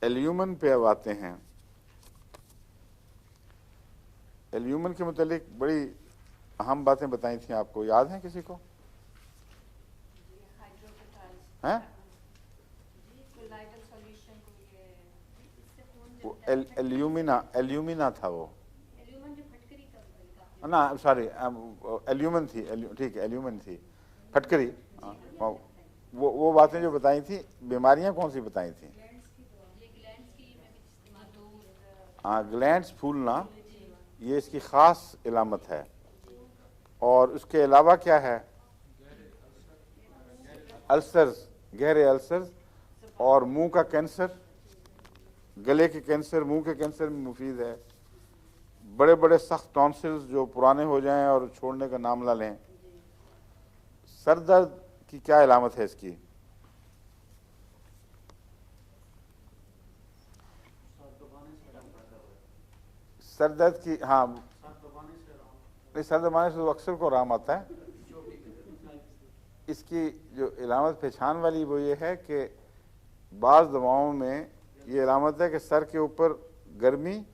एल्यूमन पे अब आते हैं। एल्यूमन के मुतालिक बड़ी अहम बातें बताई थी आपको, याद हैं किसी को? हैं? वो एल्यूमिना था वो ना, सॉरी, एल्यूमन थी, ठीक है, एल्यूमन थी, फटकरी। हाँ, वो बातें जो बताई थी, बीमारियां कौन सी बताई थी? हाँ, ग्लैंड्स फूलना, ये इसकी खास इलामत है। और उसके अलावा क्या है? अल्सर्स, गहरे अल्सर्स, और मुंह का कैंसर, गले के कैंसर, मुंह के कैंसर में मुफीद है। बड़े बड़े सख्त टॉन्सिल्स जो पुराने हो जाएं और छोड़ने का नाम ना लें। सर दर्द की क्या इलामत है इसकी? सर दर्द की, हाँ, नहीं, सर दबाने से तो अक्सर को आराम आता है। इसकी जो इलामत पहचान वाली वो ये है कि बाज़ दवाओं में ये इलामत है कि सर के ऊपर गर्मी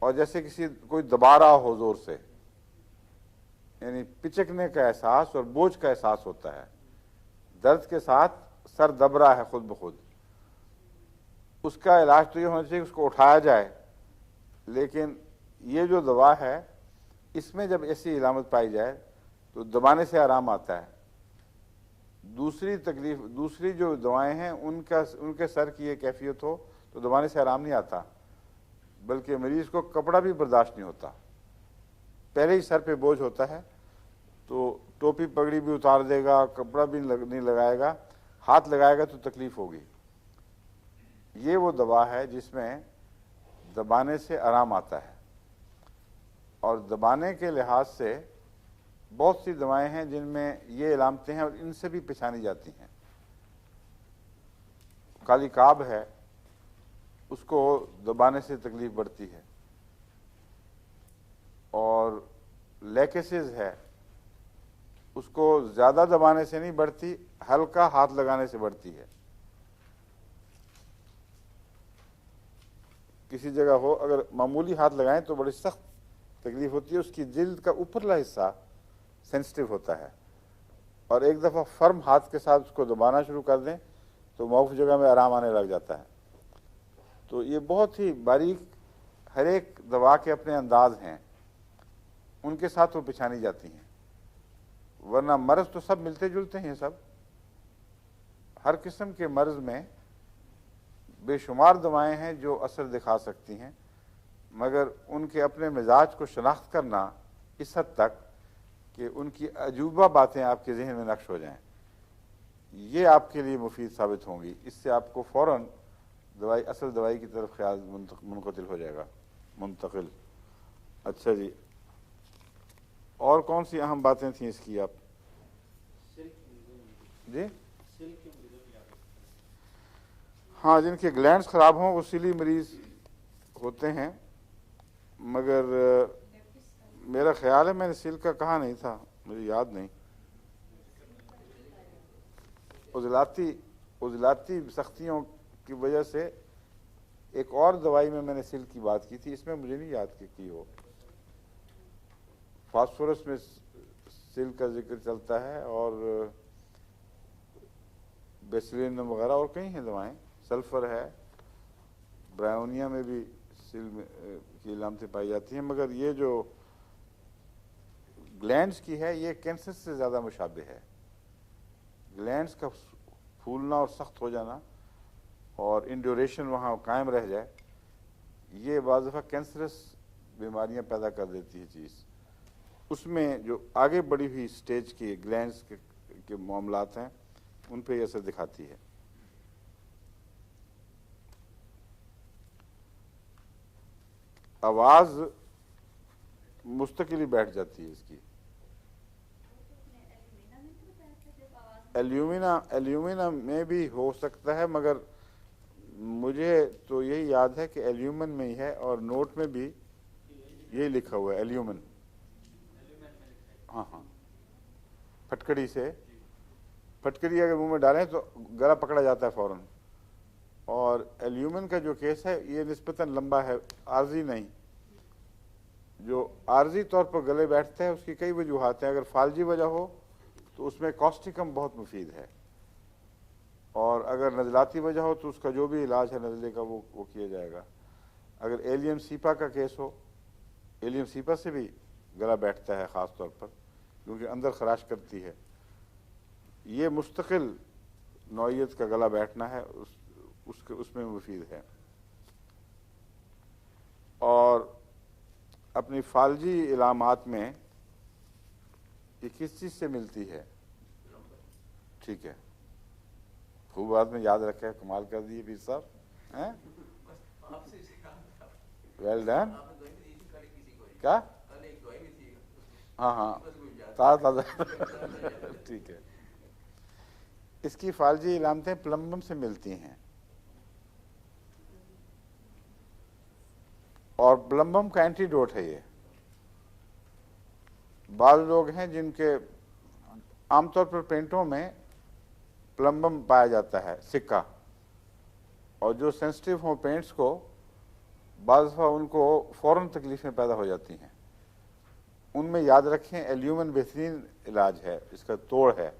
और जैसे किसी कोई दबा रहा हो जोर से, यानी पिचकने का एहसास और बोझ का एहसास होता है। दर्द के साथ सर दब रहा है खुद ब खुद। उसका इलाज तो ये होना चाहिए कि उसको उठाया जाए, लेकिन ये जो दवा है इसमें जब ऐसी इलामत पाई जाए तो दबाने से आराम आता है। दूसरी तकलीफ, दूसरी जो दवाएं हैं उनके सर की ये कैफियत हो तो दबाने से आराम नहीं आता, बल्कि मरीज को कपड़ा भी बर्दाश्त नहीं होता। पहले ही सर पे बोझ होता है तो टोपी पगड़ी भी उतार देगा, कपड़ा भी नहीं लगाएगा, हाथ लगाएगा तो तकलीफ होगी। ये वो दवा है जिसमें दबाने से आराम आता है। और दबाने के लिहाज से बहुत सी दवाएं हैं जिनमें ये इलामतें हैं और इनसे भी पहचानी जाती हैं। काली काब है, उसको दबाने से तकलीफ बढ़ती है। और लेकेसिस है, उसको ज़्यादा दबाने से नहीं बढ़ती, हल्का हाथ लगाने से बढ़ती है। किसी जगह हो, अगर मामूली हाथ लगाएं तो बड़ी सख्त तकलीफ होती है। उसकी जिल्द का ऊपरला हिस्सा सेंसिटिव होता है, और एक दफ़ा फर्म हाथ के साथ उसको दबाना शुरू कर दें तो मौक़ जगह में आराम आने लग जाता है। तो ये बहुत ही बारीक, हर एक दवा के अपने अंदाज हैं, उनके साथ वो पहचानी जाती हैं। वरना मर्ज़ तो सब मिलते जुलते हैं। सब, हर किस्म के मर्ज़ में बेशुमार दवाएं हैं जो असर दिखा सकती हैं, मगर उनके अपने मिजाज को शनाख्त करना इस हद तक कि उनकी अजूबा बातें आपके जहन में नक्श हो जाएं, ये आपके लिए मुफीद साबित होंगी। इससे आपको फ़ौरन दवाई, असल दवाई की तरफ ख्याल मुनक़िल हो जाएगा, मुंतकिल। अच्छा जी, और कौन सी अहम बातें थी इसकी? आप जी, हाँ, जिनके ग्लैंड्स ख़राब हों वो सिली मरीज़ होते हैं, मगर मेरा ख्याल है मैंने सिल का कहा नहीं था, मुझे याद नहीं। उजलाती सख्तियों की वजह से एक और दवाई में मैंने सिल की बात की थी, इसमें मुझे नहीं याद की हो। फास्फोरस में सिल का जिक्र चलता है, और बेसिलिन वगैरह और कई हैं दवाएं, सल्फर है, ब्रायोनिया में भी सिल की इलामतें पाई जाती हैं। मगर ये जो ग्लैंड्स की है ये कैंसर से ज़्यादा मुशाबे है। ग्लैंड्स का फूलना और सख्त हो जाना और इंड्यूरेशन वहाँ कायम रह जाए, ये बाज़ दफ़ा कैंसरस बीमारियाँ पैदा कर देती है चीज़। उसमें जो आगे बढ़ी हुई स्टेज की ग्लैंड्स के मामलात हैं उन पर यह असर दिखाती है। आवाज़ मुस्तकिल बैठ जाती है इसकी। एल्यूमिना में भी हो सकता है, मगर मुझे तो यही याद है कि एल्यूमिन में ही है, और नोट में भी यही लिखा हुआ है, एल्यूमिन। हाँ हाँ, फटकड़ी से, फटकड़ी अगर मुंह में डालें तो गला पकड़ा जाता है फ़ौरन, और और एल्यूमिन का जो केस है ये निस्बतन लंबा है, आर्जी नहीं। जो आर्जी तौर पर गले बैठते हैं उसकी कई वजूहात हैं। अगर फालजी वजह हो तो उसमें कॉस्टिकम बहुत मुफीद है, और अगर नज़लाती वजह हो तो उसका जो भी इलाज है नज़ले का वो किया जाएगा। अगर एलियम सीपा का केस हो, एलियम सीपा से भी गला बैठता है ख़ास तौर पर क्योंकि अंदर खराश करती है, ये मुस्तकिल नौइयत का गला बैठना है, उसमें मुफीद है। और अपनी फालजी इलामात में ये किस चीज़ से मिलती है? ठीक है, खूब बात में याद रखा है, कमाल कर दिए पीर साहब हैं। Well done. क्या? हाँ हाँ, ताज़ा ठीक है। इसकी फालजी इलामतें प्लम्बम से मिलती हैं, और प्लम्बम का एंटीडोट है ये। बाज़ लोग हैं जिनके आमतौर पर पेंटों में प्लम्बम पाया जाता है, सिक्का, और जो सेंसिटिव हों पेंट्स को, बाज़ दफ़ा उनको फ़ौरन तकलीफ़ें पैदा हो जाती हैं। उनमें याद रखें एल्यूमिन बेहतरीन इलाज है, इसका तोड़ है।